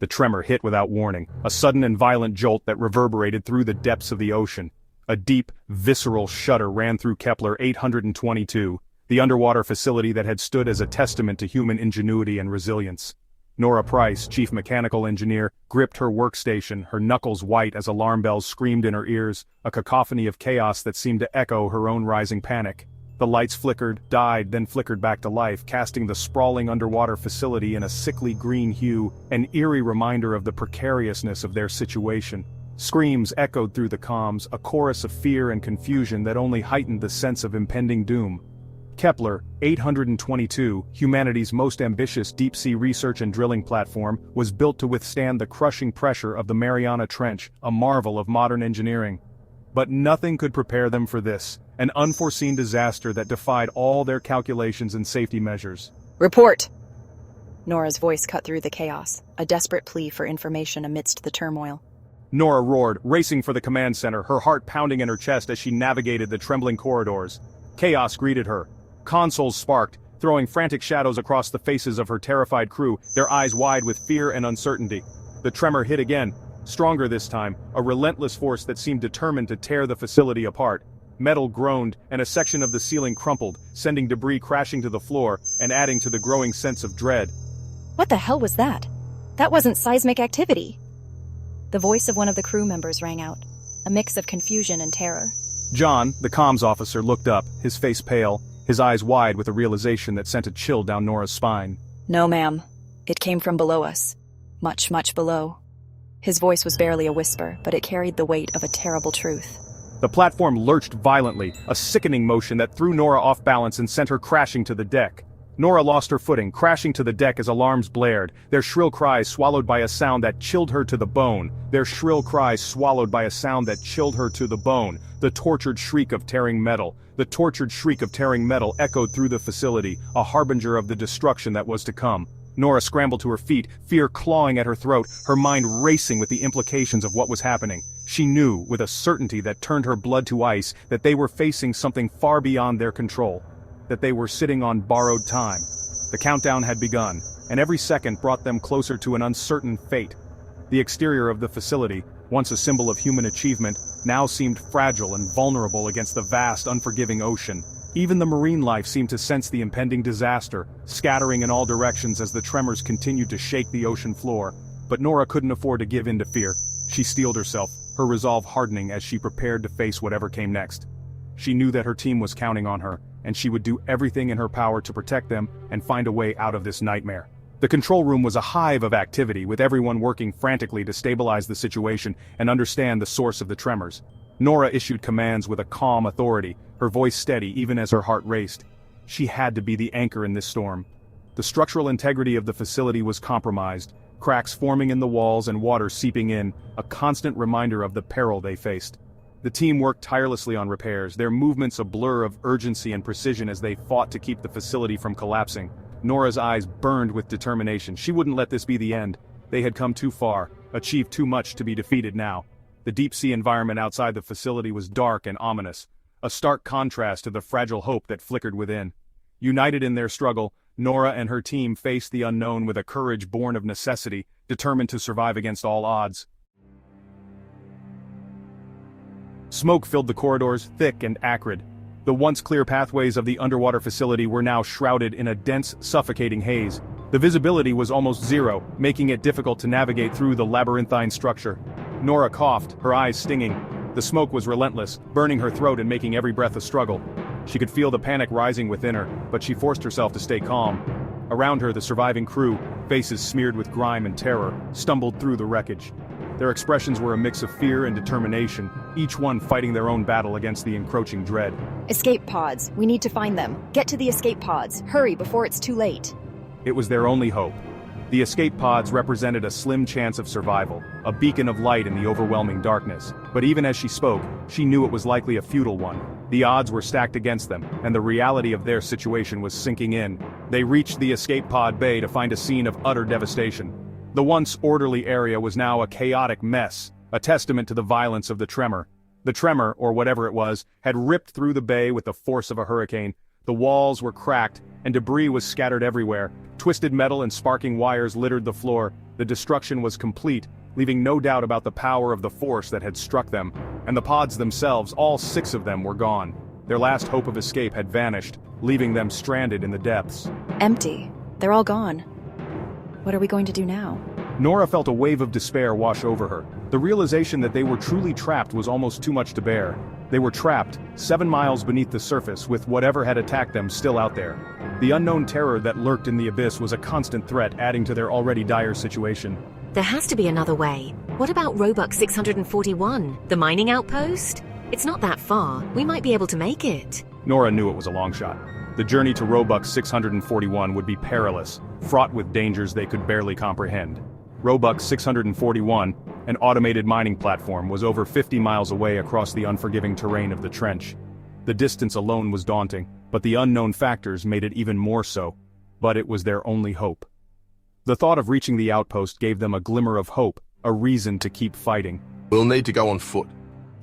The tremor hit without warning, a sudden and violent jolt that reverberated through the depths of the ocean. A deep, visceral shudder ran through Kepler 822, the underwater facility that had stood as a testament to human ingenuity and resilience. Norah Price, chief mechanical engineer, gripped her workstation, her knuckles white as alarm bells screamed in her ears, a cacophony of chaos that seemed to echo her own rising panic. The lights flickered, died, then flickered back to life, casting the sprawling underwater facility in a sickly green hue, an eerie reminder of the precariousness of their situation. Screams echoed through the comms, a chorus of fear and confusion that only heightened the sense of impending doom. Kepler 822, humanity's most ambitious deep-sea research and drilling platform, was built to withstand the crushing pressure of the Mariana Trench, a marvel of modern engineering. But nothing could prepare them for this, an unforeseen disaster that defied all their calculations and safety measures. Report! Norah's voice cut through the chaos, a desperate plea for information amidst the turmoil. Norah roared, racing for the command center, her heart pounding in her chest as she navigated the trembling corridors. Chaos greeted her. Consoles sparked, throwing frantic shadows across the faces of her terrified crew, their eyes wide with fear and uncertainty. The tremor hit again, stronger this time, a relentless force that seemed determined to tear the facility apart. Metal groaned, and a section of the ceiling crumpled, sending debris crashing to the floor and adding to the growing sense of dread. What the hell was that? That wasn't seismic activity. The voice of one of the crew members rang out, a mix of confusion and terror. John, the comms officer, looked up, his face pale, his eyes wide with a realization that sent a chill down Norah's spine. No, ma'am. It came from below us. Much, much below. His voice was barely a whisper, but it carried the weight of a terrible truth. The platform lurched violently, a sickening motion that threw Norah off balance and sent her crashing to the deck. Norah lost her footing, crashing to the deck as alarms blared, their shrill cries swallowed by a sound that chilled her to the bone. Their shrill cries swallowed by a sound that chilled her to the bone. The tortured shriek of tearing metal. The tortured shriek of tearing metal echoed through the facility, a harbinger of the destruction that was to come. Norah scrambled to her feet, fear clawing at her throat, her mind racing with the implications of what was happening. She knew, with a certainty that turned her blood to ice, that they were facing something far beyond their control. That they were sitting on borrowed time. The countdown had begun, and every second brought them closer to an uncertain fate. The exterior of the facility, once a symbol of human achievement, now seemed fragile and vulnerable against the vast, unforgiving ocean. Even the marine life seemed to sense the impending disaster, scattering in all directions as the tremors continued to shake the ocean floor. But Norah couldn't afford to give in to fear. She steeled herself, her resolve hardening as she prepared to face whatever came next. She knew that her team was counting on her, and she would do everything in her power to protect them and find a way out of this nightmare. The control room was a hive of activity, with everyone working frantically to stabilize the situation and understand the source of the tremors. Norah issued commands with a calm authority, her voice steady even as her heart raced. She had to be the anchor in this storm. The structural integrity of the facility was compromised, cracks forming in the walls and water seeping in, a constant reminder of the peril they faced. The team worked tirelessly on repairs, their movements a blur of urgency and precision as they fought to keep the facility from collapsing. Norah's eyes burned with determination. She wouldn't let this be the end. They had come too far, achieved too much to be defeated now. The deep-sea environment outside the facility was dark and ominous, a stark contrast to the fragile hope that flickered within. United in their struggle, Norah and her team faced the unknown with a courage born of necessity, determined to survive against all odds. Smoke filled the corridors, thick and acrid. The once clear pathways of the underwater facility were now shrouded in a dense, suffocating haze. The visibility was almost zero, making it difficult to navigate through the labyrinthine structure. Norah coughed, her eyes stinging. The smoke was relentless, burning her throat and making every breath a struggle. She could feel the panic rising within her, but she forced herself to stay calm. Around her, the surviving crew, faces smeared with grime and terror, stumbled through the wreckage. Their expressions were a mix of fear and determination, each one fighting their own battle against the encroaching dread. Escape pods. We need to find them. Get to the escape pods. Hurry before it's too late. It was their only hope. The escape pods represented a slim chance of survival, a beacon of light in the overwhelming darkness. But even as she spoke, she knew it was likely a futile one. The odds were stacked against them, and the reality of their situation was sinking in. They reached the escape pod bay to find a scene of utter devastation. The once orderly area was now a chaotic mess, a testament to the violence of the tremor. The tremor, or whatever it was, had ripped through the bay with the force of a hurricane. The walls were cracked, and debris was scattered everywhere. Twisted metal and sparking wires littered the floor. The destruction was complete, leaving no doubt about the power of the force that had struck them. And the pods themselves, all 6 of them, were gone. Their last hope of escape had vanished, leaving them stranded in the depths. Empty. They're all gone. What are we going to do now? Norah felt a wave of despair wash over her. The realization that they were truly trapped was almost too much to bear. They were trapped, 7 miles beneath the surface, with whatever had attacked them still out there. The unknown terror that lurked in the abyss was a constant threat, adding to their already dire situation. There has to be another way. What about Roebuck 641, the mining outpost? It's not that far. We might be able to make it. Norah knew it was a long shot. The journey to Roebuck 641 would be perilous, fraught with dangers they could barely comprehend. Roebuck 641, an automated mining platform, was over 50 miles away across the unforgiving terrain of the trench. The distance alone was daunting, but the unknown factors made it even more so. But it was their only hope. The thought of reaching the outpost gave them a glimmer of hope, a reason to keep fighting. We'll need to go on foot,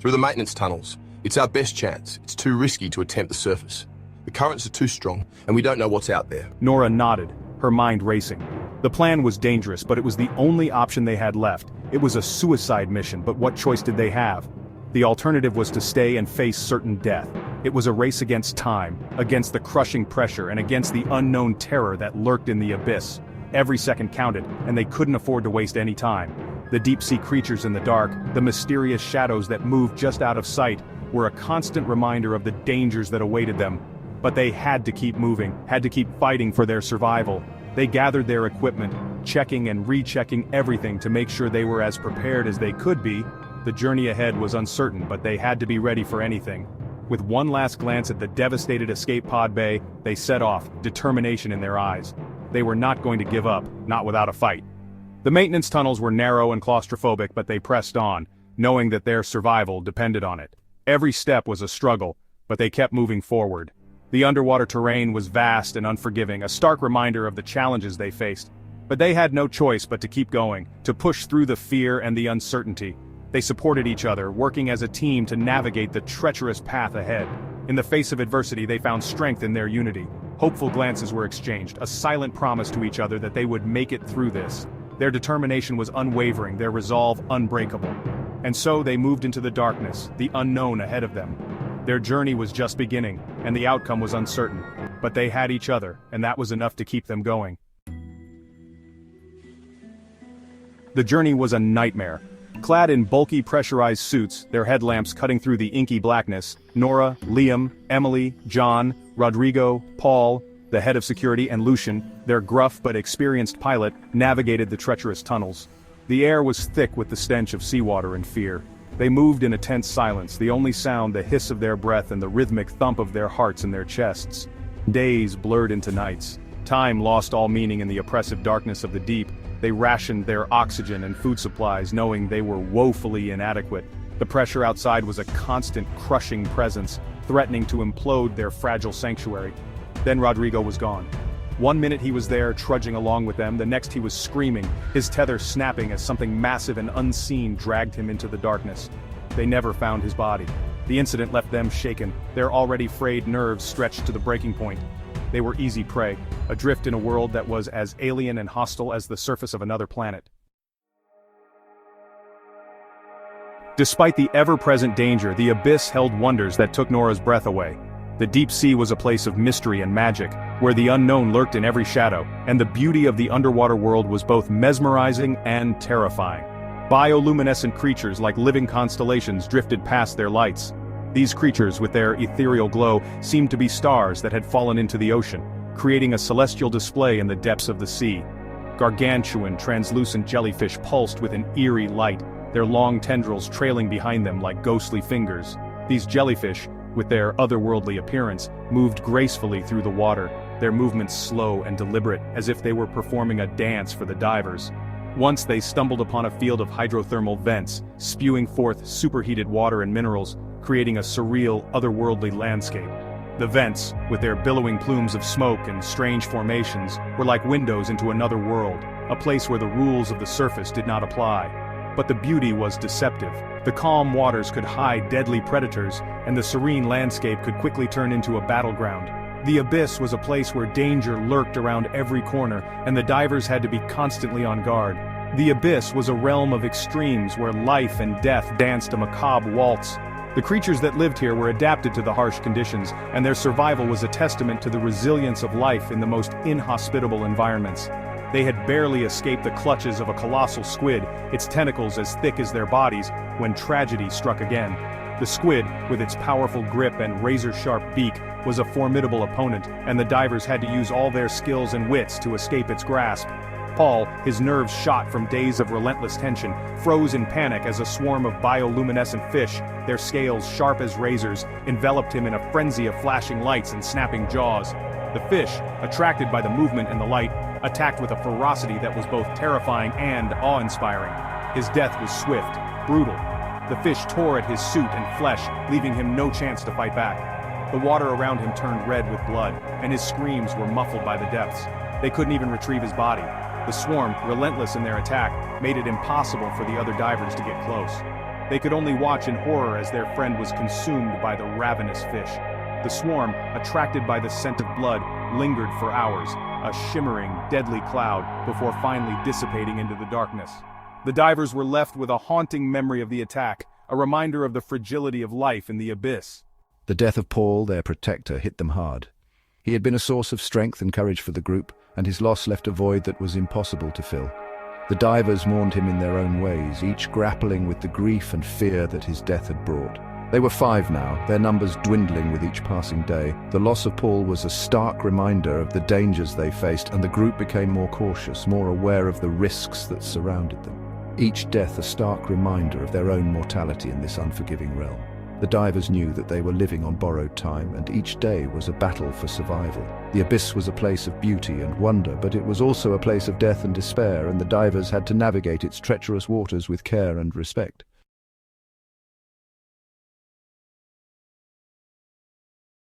through the maintenance tunnels. It's our best chance. It's too risky to attempt the surface. The currents are too strong, and we don't know what's out there. Norah nodded, her mind racing. The plan was dangerous, but it was the only option they had left. It was a suicide mission, but what choice did they have? The alternative was to stay and face certain death. It was a race against time, against the crushing pressure, and against the unknown terror that lurked in the abyss. Every second counted, and they couldn't afford to waste any time. The deep-sea creatures in the dark, the mysterious shadows that moved just out of sight, were a constant reminder of the dangers that awaited them. But they had to keep moving, had to keep fighting for their survival. They gathered their equipment, checking and rechecking everything to make sure they were as prepared as they could be. The journey ahead was uncertain, but they had to be ready for anything. With one last glance at the devastated escape pod bay, they set off, determination in their eyes. They were not going to give up, not without a fight. The maintenance tunnels were narrow and claustrophobic, but they pressed on, knowing that their survival depended on it. Every step was a struggle, but they kept moving forward. The underwater terrain was vast and unforgiving, a stark reminder of the challenges they faced. But they had no choice but to keep going, to push through the fear and the uncertainty. They supported each other, working as a team to navigate the treacherous path ahead. In the face of adversity, they found strength in their unity. Hopeful glances were exchanged, a silent promise to each other that they would make it through this. Their determination was unwavering, their resolve unbreakable. And so they moved into the darkness, the unknown ahead of them. Their journey was just beginning, and the outcome was uncertain. But they had each other, and that was enough to keep them going. The journey was a nightmare. Clad in bulky pressurized suits, their headlamps cutting through the inky blackness, Norah, Liam, Emily, John, Rodrigo, Paul, the head of security, and Lucian, their gruff but experienced pilot, navigated the treacherous tunnels. The air was thick with the stench of seawater and fear. They moved in a tense silence, the only sound the hiss of their breath and the rhythmic thump of their hearts in their chests. Days blurred into nights. Time lost all meaning in the oppressive darkness of the deep. They rationed their oxygen and food supplies, knowing they were woefully inadequate. The pressure outside was a constant, crushing presence, threatening to implode their fragile sanctuary. Then Rodrigo was gone. One minute he was there, trudging along with them, the next he was screaming, his tether snapping as something massive and unseen dragged him into the darkness. They never found his body. The incident left them shaken, their already frayed nerves stretched to the breaking point. They were easy prey, adrift in a world that was as alien and hostile as the surface of another planet. Despite the ever-present danger, the abyss held wonders that took Norah's breath away. The deep sea was a place of mystery and magic, where the unknown lurked in every shadow, and the beauty of the underwater world was both mesmerizing and terrifying. Bioluminescent creatures like living constellations drifted past their lights. These creatures, with their ethereal glow, seemed to be stars that had fallen into the ocean, creating a celestial display in the depths of the sea. Gargantuan, translucent jellyfish pulsed with an eerie light, their long tendrils trailing behind them like ghostly fingers. These jellyfish, with their otherworldly appearance, moved gracefully through the water, their movements slow and deliberate, as if they were performing a dance for the divers. Once they stumbled upon a field of hydrothermal vents, spewing forth superheated water and minerals, creating a surreal, otherworldly landscape. The vents, with their billowing plumes of smoke and strange formations, were like windows into another world, a place where the rules of the surface did not apply. But the beauty was deceptive. The calm waters could hide deadly predators, and the serene landscape could quickly turn into a battleground. The abyss was a place where danger lurked around every corner, and the divers had to be constantly on guard. The abyss was a realm of extremes where life and death danced a macabre waltz. The creatures that lived here were adapted to the harsh conditions, and their survival was a testament to the resilience of life in the most inhospitable environments. They had barely escaped the clutches of a colossal squid, its tentacles as thick as their bodies, when tragedy struck again. The squid, with its powerful grip and razor-sharp beak, was a formidable opponent, and the divers had to use all their skills and wits to escape its grasp. Paul, his nerves shot from days of relentless tension, froze in panic as a swarm of bioluminescent fish, their scales sharp as razors, enveloped him in a frenzy of flashing lights and snapping jaws. The fish, attracted by the movement and the light, attacked with a ferocity that was both terrifying and awe-inspiring. His death was swift, brutal. The fish tore at his suit and flesh, leaving him no chance to fight back. The water around him turned red with blood, and his screams were muffled by the depths. They couldn't even retrieve his body. The swarm, relentless in their attack, made it impossible for the other divers to get close. They could only watch in horror as their friend was consumed by the ravenous fish. The swarm, attracted by the scent of blood, lingered for hours, a shimmering, deadly cloud, before finally dissipating into the darkness. The divers were left with a haunting memory of the attack, a reminder of the fragility of life in the abyss. The death of Paul, their protector, hit them hard. He had been a source of strength and courage for the group, and his loss left a void that was impossible to fill. The divers mourned him in their own ways, each grappling with the grief and fear that his death had brought. They were 5 now, their numbers dwindling with each passing day. The loss of Paul was a stark reminder of the dangers they faced, and the group became more cautious, more aware of the risks that surrounded them. Each death a stark reminder of their own mortality in this unforgiving realm. The divers knew that they were living on borrowed time, and each day was a battle for survival. The abyss was a place of beauty and wonder, but it was also a place of death and despair, and the divers had to navigate its treacherous waters with care and respect.